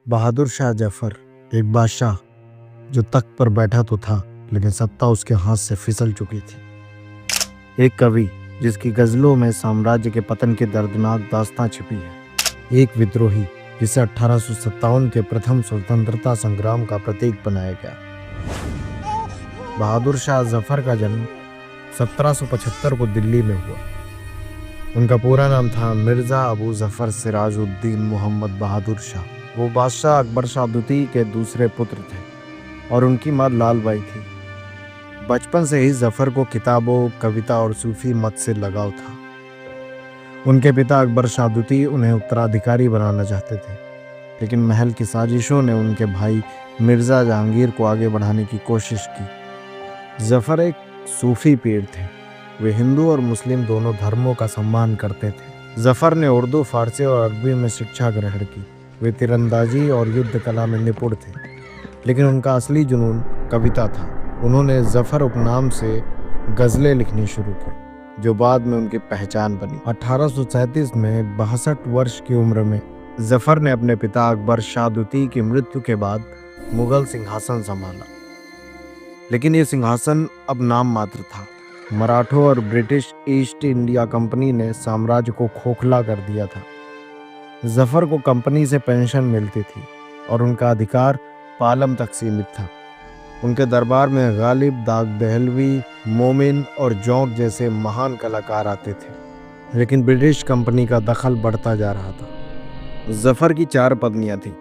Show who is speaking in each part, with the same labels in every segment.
Speaker 1: बहादुर शाह जफर एक बादशाह जो तख्त पर बैठा तो था, लेकिन सत्ता उसके हाथ से फिसल चुकी थी। एक कवि जिसकी गजलों में साम्राज्य के पतन की दर्दनाक दास्तां छिपी है। एक विद्रोही जिसे 1857 के प्रथम स्वतंत्रता संग्राम का प्रतीक बनाया गया। बहादुर शाह जफर का जन्म 1775 को दिल्ली में हुआ। उनका पूरा नाम था मिर्जा अबू जफर सिराजुद्दीन मोहम्मद बहादुर शाह। वो बादशाह अकबर शाह द्वितीय के दूसरे पुत्र थे और उनकी मां लाल बाई थी। बचपन से ही जफर को किताबों, कविता और सूफी मत से लगाव था। उनके पिता अकबर शाह द्वितीय उन्हें उत्तराधिकारी बनाना चाहते थे, लेकिन महल की साजिशों ने उनके भाई मिर्जा जहांगीर को आगे बढ़ाने की कोशिश की। जफर एक सूफी पीर थे। वे हिंदू और मुस्लिम दोनों धर्मों का सम्मान करते थे। जफर ने उर्दू, फारसी और अरबी में शिक्षा ग्रहण की। वे तीरंदाजी और युद्ध कला में निपुण थे, लेकिन उनका असली जुनून कविता था। उन्होंने जफर उपनाम से गजलें लिखनी शुरू की, जो बाद में उनकी पहचान बनी। 1837 में 62 वर्ष की उम्र में जफर ने अपने पिता अकबर शाह द्वितीय की मृत्यु के बाद मुगल सिंहासन संभाला, लेकिन ये सिंहासन अब नाम मात्र था। मराठों और ब्रिटिश ईस्ट इंडिया कंपनी ने साम्राज्य को खोखला कर दिया था। जफर को कंपनी से पेंशन मिलती थी और उनका अधिकार पालम तक सीमित था। उनके दरबार में गालिब, दाग दहलवी, मोमिन और जौंक जैसे महान कलाकार आते थे, लेकिन ब्रिटिश कंपनी का दखल बढ़ता जा रहा था। जफर की 4 पत्नियां थीं: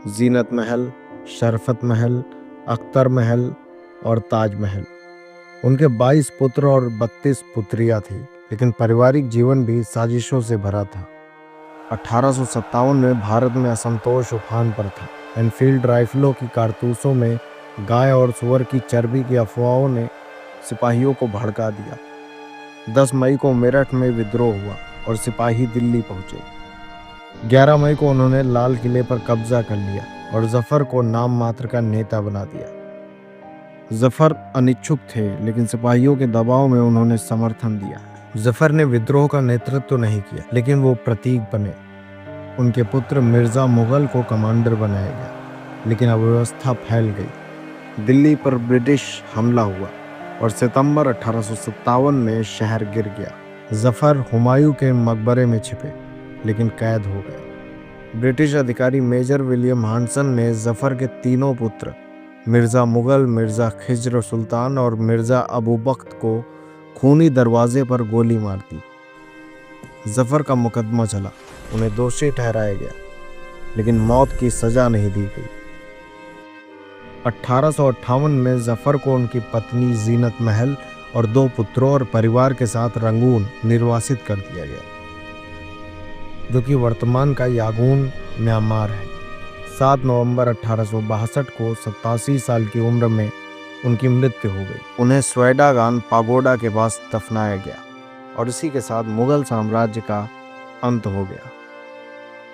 Speaker 1: जीनत महल, शरफत महल, अख्तर महल और ताज महल। उनके 22 पुत्र और 32 पुत्रियां थीं, लेकिन पारिवारिक जीवन भी साजिशों से भरा था। 1857 में भारत में असंतोष उफान पर था। एनफील्ड राइफलों की कारतूसों में गाय और सुअर की चर्बी की अफवाहों ने सिपाहियों को भड़का दिया। 10 मई को मेरठ में विद्रोह हुआ और सिपाही दिल्ली पहुंचे। 11 मई को उन्होंने लाल किले पर कब्जा कर लिया और जफर को नाम मात्र का नेता बना दिया। जफर अनिच्छुक थे, लेकिन सिपाहियों के दबाव में उन्होंने समर्थन दिया। जफर ने विद्रोह का नेतृत्व नहीं किया, लेकिन वो प्रतीक बने। उनके पुत्र मिर्जा मुगल को कमांडर बनाया गया, लेकिन अव्यवस्था फैल गई। दिल्ली पर ब्रिटिश हमला हुआ और सितंबर 1857 में शहर गिर गया। जफर हुमायूं के मकबरे में छिपे, लेकिन कैद हो गए। ब्रिटिश अधिकारी मेजर विलियम हानसन ने जफर के तीनों पुत्र मिर्जा मुगल, मिर्जा खिज्र सुल्तान और मिर्जा अबू बख्त को खूनी दरवाजे पर गोली मार दी। जफर का मुकदमा चला, उन्हें दोषी ठहराया गया, लेकिन मौत की सजा नहीं दी गई। 1858 में जफर को उनकी पत्नी जीनत महल और 2 पुत्रों और परिवार के साथ रंगून निर्वासित कर दिया गया, जो कि वर्तमान का यांगून, म्यांमार है। 7 नवंबर 1862 को 87 साल की उम्र में उनकी मृत्यु हो गई। उन्हें स्वेडागान पागोडा के पास दफनाया गया और इसी के साथ मुगल साम्राज्य का अंत हो गया।